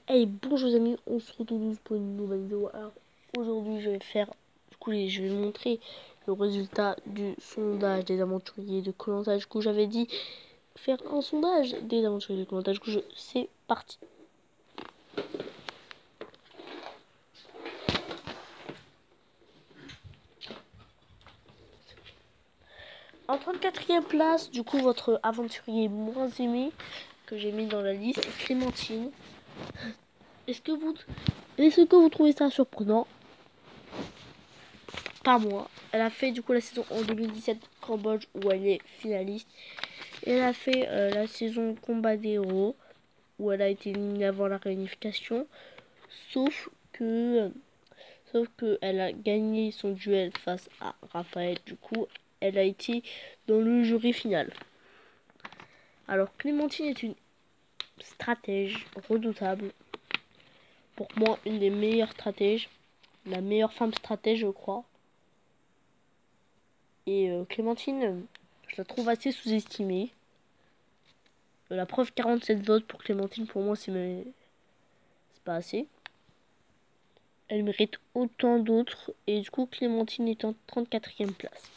Hey, bonjour les amis, on se retrouve tous pour une nouvelle vidéo. Alors aujourd'hui je vais faire, je vais vous montrer le résultat du sondage des aventuriers de Koh-Lanta. Du coup j'avais dit faire un sondage des aventuriers de Koh-Lanta. Du coup c'est parti. En 34e place, du coup votre aventurier moins aimé que j'ai mis dans la liste, c'est Clémentine. Est-ce que vous trouvez ça surprenant? Pas moi. Elle a fait du coup la saison en 2017 Cambodge où elle est finaliste. Et elle a fait la saison Combat des héros où elle a été éliminée avant la réunification. Sauf que elle a gagné son duel face à Raphaël. Du coup, elle a été dans le jury final. Alors Clémentine est une stratège redoutable. Pour moi, une des meilleures stratèges. La meilleure femme stratège, je crois. Et Clémentine, je la trouve assez sous-estimée. La preuve, 47 votes pour Clémentine, pour moi, c'est pas assez. Elle mérite autant d'autres. Et du coup, Clémentine est en 34e place.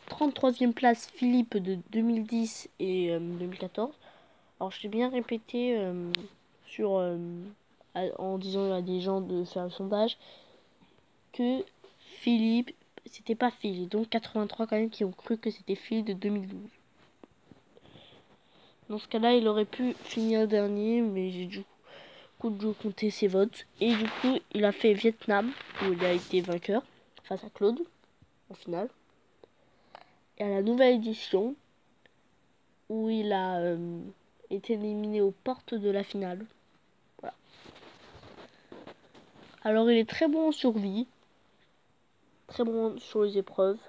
33e place, Philippe de 2010 et 2014. Alors, je l'ai bien répété en disant à des gens de faire le sondage que Philippe, c'était pas Philippe. Donc 83 quand même qui ont cru que c'était Philippe de 2012. Dans ce cas-là, il aurait pu finir dernier, mais j'ai du coup de compter ses votes. Et du coup, il a fait Vietnam, où il a été vainqueur face à Claude, en finale. Et à la nouvelle édition, où il a été éliminé aux portes de la finale. Voilà. Alors, il est très bon en survie, très bon sur les épreuves,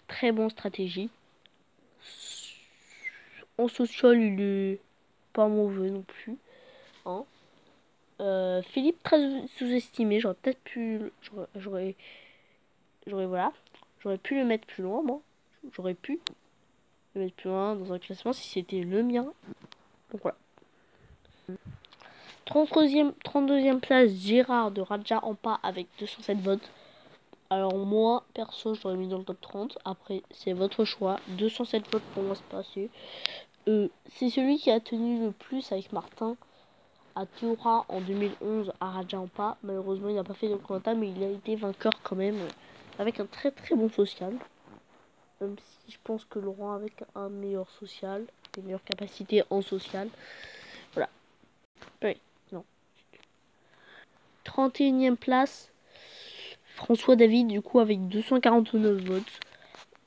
très bon en stratégie. En social, il est pas mauvais non plus. Hein. Philippe, très sous-estimé. J'aurais peut-être pu... J'aurais pu le mettre plus loin, moi. J'aurais pu le mettre plus loin dans un classement si c'était le mien. Donc voilà. 32e place, Gérard de Raja Ampa avec 207 votes. Alors moi, perso, je l'aurais mis dans le top 30. Après, c'est votre choix. 207 votes pour moi, c'est pas assez. C'est celui qui a tenu le plus avec Martin à Théora en 2011 à Raja Ampa. Malheureusement, il n'a pas fait de Koh-Lanta, mais il a été vainqueur quand même avec un très très bon social. Même si je pense que Laurent avec un meilleur social, des meilleures capacités en social. Voilà. Oui, non. 31e place, François David, du coup, avec 249 votes,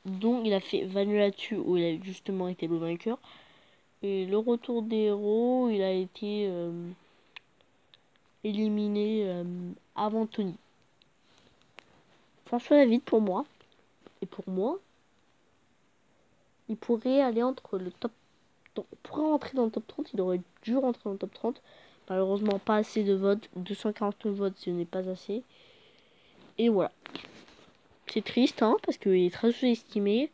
dont il a fait Vanuatu, où il a justement été le vainqueur. Et le retour des héros, il a été éliminé avant Tony. François David, pour moi, et pour moi, il pourrait aller entre le top... Il pourrait rentrer dans le top 30, il aurait dû rentrer dans le top 30. Malheureusement, pas assez de votes. 249 votes, ce n'est pas assez. Et voilà. C'est triste, hein, parce qu'il est très sous-estimé.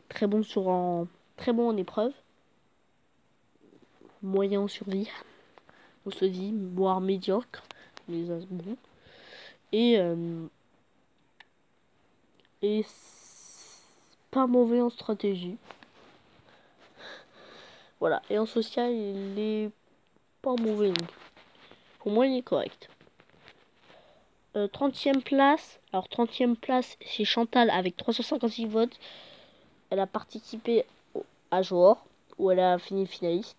Très bon très bon en épreuve. Moyen en survie. On se dit, voire médiocre. Mais bon. Et pas mauvais en stratégie. Voilà. Et en social, il est pas mauvais non plus. Pour moi, il est correct. 30e place. Alors 30e place, c'est Chantal avec 356 votes. Elle a participé à Johor, où elle a fini finaliste.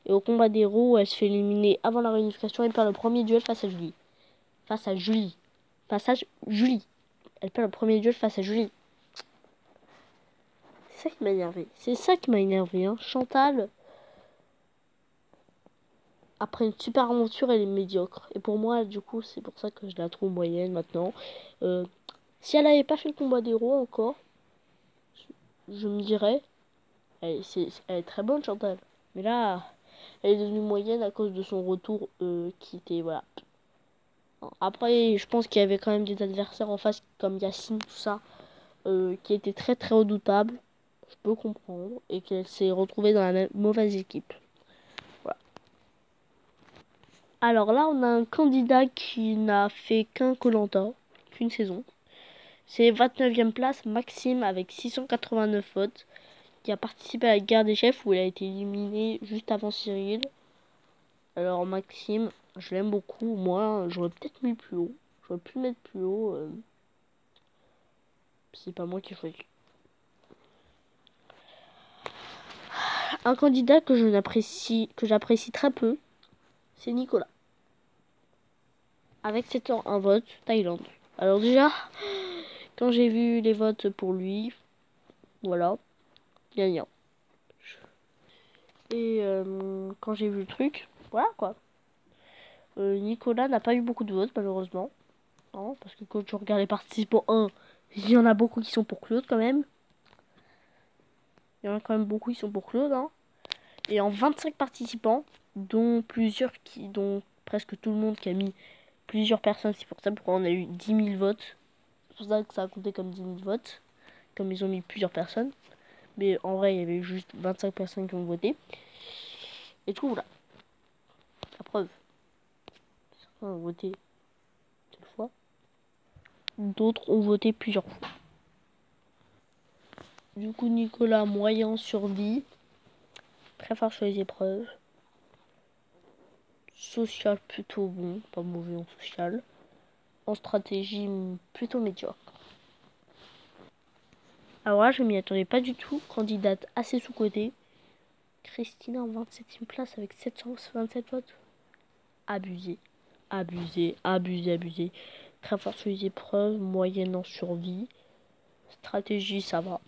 Et au combat des héros, elle se fait éliminer avant la réunification et perd le premier duel face à Julie. Face à Julie. Elle perd le premier duel face à Julie. C'est ça qui m'a énervé. C'est ça qui m'a énervé. Hein. Chantal, après une super aventure, elle est médiocre. Et pour moi, du coup, c'est pour ça que je la trouve moyenne maintenant. Si elle n'avait pas fait le combat des héros encore, je me dirais, elle est très bonne, Chantal. Mais là, elle est devenue moyenne à cause de son retour qui était, voilà. Après, je pense qu'il y avait quand même des adversaires en face comme Yacine, tout ça, qui étaient très très redoutables. Je peux comprendre, et qu'elle s'est retrouvée dans la même mauvaise équipe. Voilà. Alors là, on a un candidat qui n'a fait qu'un koh qu'une saison. C'est 29e place, Maxime, avec 689 votes, qui a participé à la guerre des chefs où il a été éliminé juste avant Cyril. Alors Maxime, je l'aime beaucoup. Moi, j'aurais peut-être mis plus haut. J'aurais pu le mettre plus haut. C'est pas moi qui ai choisi. Un candidat que j'apprécie très peu, c'est Nicolas. Avec 701 votes, Thaïlande. Alors déjà, quand j'ai vu les votes pour lui, voilà, gagnant. Et quand j'ai vu le truc, voilà quoi. Nicolas n'a pas eu beaucoup de votes malheureusement. Non, parce que quand tu regardes les participants 1, il y en a beaucoup qui sont pour Claude quand même. Il y en a quand même beaucoup qui sont pour Claude. Hein. Et en 25 participants, dont presque tout le monde qui a mis plusieurs personnes, c'est pour ça pourquoi on a eu 10 000 votes. C'est pour ça que ça a compté comme 10 000 votes, comme ils ont mis plusieurs personnes. Mais en vrai, il y avait juste 25 personnes qui ont voté. Et tout, voilà. La preuve. Certains ont voté une fois. D'autres ont voté plusieurs fois. Du coup, Nicolas, moyen survie. Très fort sur les épreuves. Social plutôt bon, pas mauvais en social. En stratégie plutôt médiocre. Alors là, je m'y attendais pas du tout. Candidate assez sous-cotée. Christina en 27e place avec 727 votes. Abusé. Abusé, abusé, abusé. Très fort sur les épreuves, moyenne en survie. Stratégie, ça va.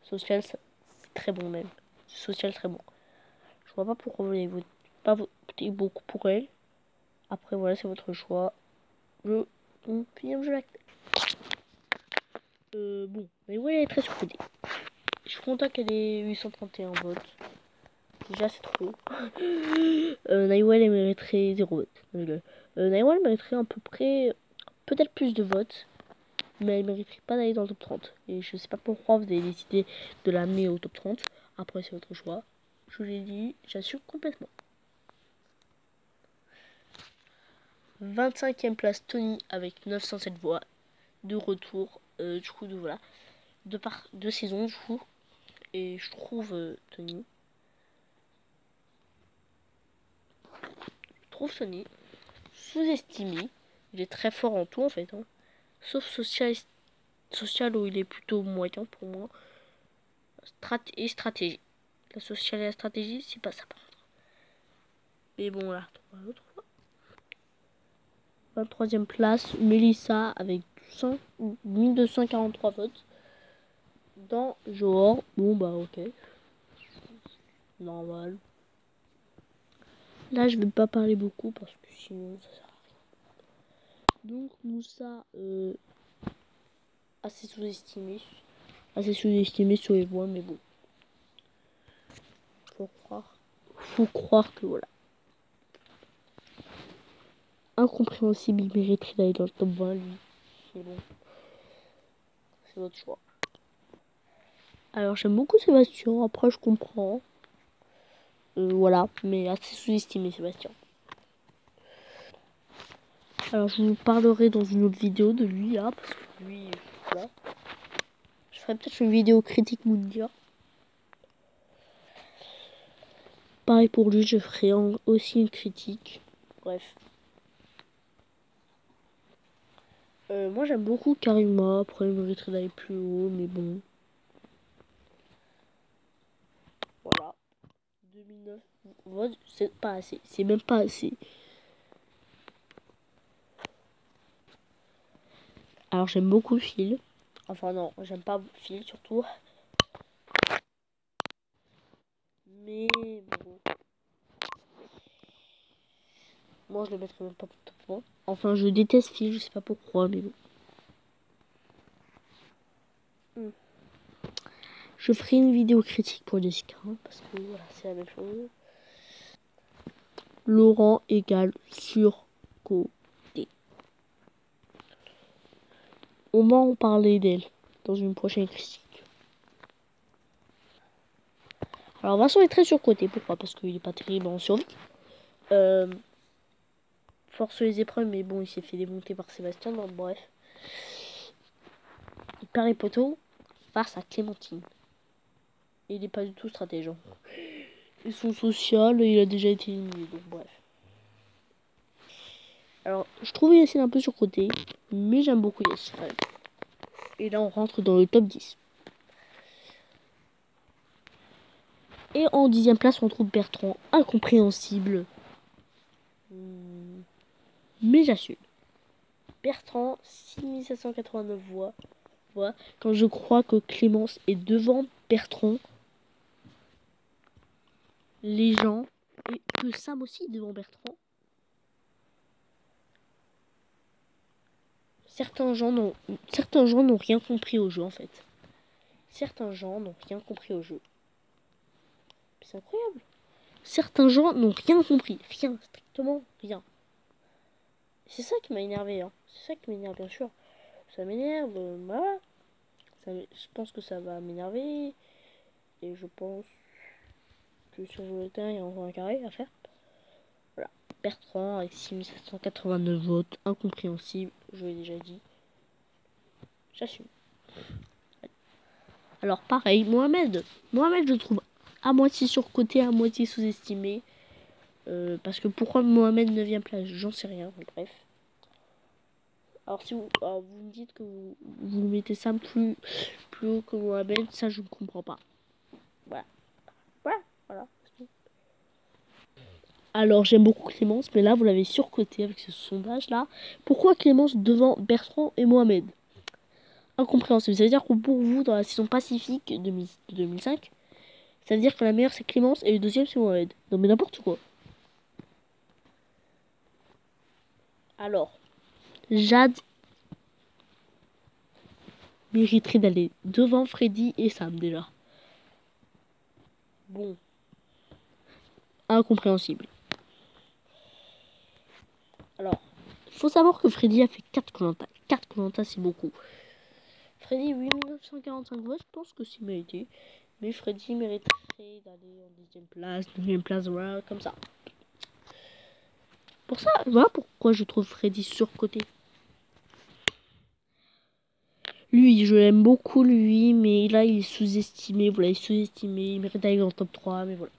Social, c'est très bon même. Social, très bon. Je vois pas pourquoi vous n'avez pas voté beaucoup pour elle. Après, voilà, c'est votre choix. Je l'acte. Bon, mais ouais, elle est très sous-cotée. Je suis content qu'elle ait 831 votes. Déjà, c'est trop. Naiwell, elle mériterait 0 vote. Naiwell mériterait à peu près, peut-être plus de votes, mais elle mériterait pas d'aller dans le top 30. Et je sais pas pourquoi vous avez décidé de l'amener au top 30. Après, c'est votre choix. Je vous l'ai dit, j'assure complètement. 25e place, Tony, avec 907 voix. De retour, du coup, voilà. Deux saisons, du coup. Et je trouve Tony. Sous-estimé. Il est très fort en tout, en fait. Hein. Sauf social où il est plutôt moyen pour moi. Et stratégie. La sociale et la stratégie, c'est pas ça par contre. Mais bon, là, l'autre fois. 23e place, Melissa avec 1243 votes. Dans Johor. Bon, bah, ok. Normal. Là, je vais pas parler beaucoup parce que sinon, ça sert à rien. Donc, Moussa, assez sous-estimé. Assez sous-estimé sur les voix, mais bon. Faut croire que voilà. Incompréhensible, il mériterait d'aller dans le top 20, lui. Mais bon, c'est votre choix. Alors, j'aime beaucoup Sébastien. Après, je comprends. Voilà, mais assez sous-estimé, Sébastien. Alors, je vous parlerai dans une autre vidéo de lui, là, parce que lui, voilà. Je ferai peut-être une vidéo critique Moundia. Pareil pour lui, je ferai aussi une critique. Bref. Moi, j'aime beaucoup Karima. Après, il mériterait d'aller plus haut, mais bon. Voilà. 2009 votes, c'est pas assez. C'est même pas assez. Alors, j'aime beaucoup Phil. Enfin, non, j'aime pas Phil surtout. Mais bon. Moi, je le mettrais même pas pour top 1. Enfin, je déteste Phil, je sais pas pourquoi, mais bon. Je ferai une vidéo critique pour Jessica, hein, parce que voilà, c'est la même chose. Laurent égale surcoté. On va en parler d'elle dans une prochaine critique. Alors Vincent est très surcoté. Pourquoi? Parce qu'il est pas terrible en survie. Force les épreuves, mais bon, il s'est fait démonter par Sébastien, donc bref. Il paraît poteau face à Clémentine. Et il n'est pas du tout stratège. Hein. Et son social, il a déjà été éliminé, donc bref. Alors, je trouve Yacine un peu surcoté, mais j'aime beaucoup Yacine. Et là, on rentre dans le top 10. Et en 10e place, on trouve Bertrand, incompréhensible. Mais j'assume. Bertrand, 6789 voix. Quand je crois que Clémence est devant Bertrand, les gens, et que Sam aussi devant Bertrand, certains gens n'ont rien compris au jeu en fait. Certains gens n'ont rien compris au jeu. C'est incroyable. Certains gens n'ont rien compris. Rien, strictement rien. C'est ça qui m'a énervé. Hein. C'est ça qui m'énerve, bien sûr. Ça m'énerve. Voilà. Je pense que ça va m'énerver. Et je pense que sur le terrain, il y a encore un carré à faire. Voilà. Bertrand avec 6789 votes. Incompréhensible. Je l'ai déjà dit. J'assume. Alors pareil, Mohamed, je trouve à moitié surcoté, à moitié sous-estimé. Parce que pourquoi Mohamed 9ème place, j'en sais rien, mais bref. Alors si vous me dites que vous mettez ça plus haut que Mohamed, ça je ne comprends pas. Voilà. Alors j'aime beaucoup Clémence, mais là vous l'avez surcoté avec ce sondage là. Pourquoi Clémence devant Bertrand et Mohamed? Incompréhensible. Ça veut dire que pour vous, dans la saison Pacifique 2005, ça veut dire que la meilleure c'est Clémence et le deuxième c'est Mohamed. Non mais n'importe quoi. Alors, Jade mériterait d'aller devant Freddy et Sam déjà. Bon. Incompréhensible. Alors, il faut savoir que Freddy a fait 4 Koh-Lanta. 4 Koh-Lanta, c'est beaucoup. Freddy, 8945 voix, je pense que c'est mérité. Mais Freddy mériterait d'aller en 10ème place, 9ème place, voilà, comme ça. Pour ça, voilà pourquoi je trouve Freddy surcoté. Lui, je l'aime beaucoup, lui, mais là, il est sous-estimé. Voilà, il est sous-estimé. Il mérite d'aller dans le top 3, mais voilà.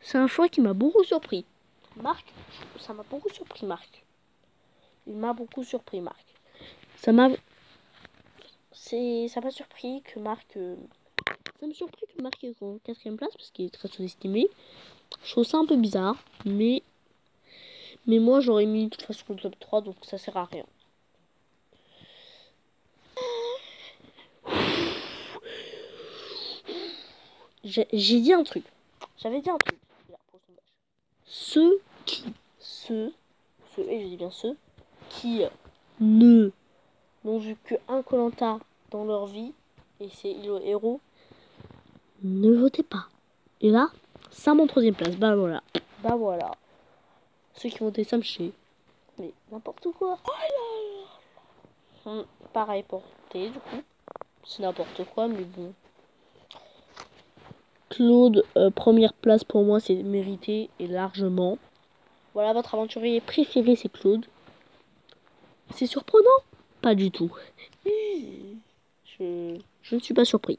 C'est un choix qui m'a beaucoup surpris. Marc, ça m'a beaucoup surpris, Marc. Il m'a beaucoup surpris, Marc. Ça m'a surpris que Marc... Ça m'a surpris que Marc est en 4ème place, parce qu'il est très sous-estimé. Je trouve ça un peu bizarre, mais moi, j'aurais mis de toute façon le top 3, donc ça sert à rien. J'ai dit un truc. J'avais dit un truc. Ceux, et je dis bien ceux, qui n'ont vu que un Koh-Lanta dans leur vie, et c'est le héros, ne votez pas. Et là, Sam en 3ème place. Bah voilà. Ceux qui votaient Sam, je sais. Mais n'importe quoi. Pareil pour T, du coup. C'est n'importe quoi, mais bon. Claude, 1ère place pour moi, c'est mérité et largement. Voilà, votre aventurier préféré, c'est Claude. C'est surprenant? Pas du tout. Je ne suis pas surpris.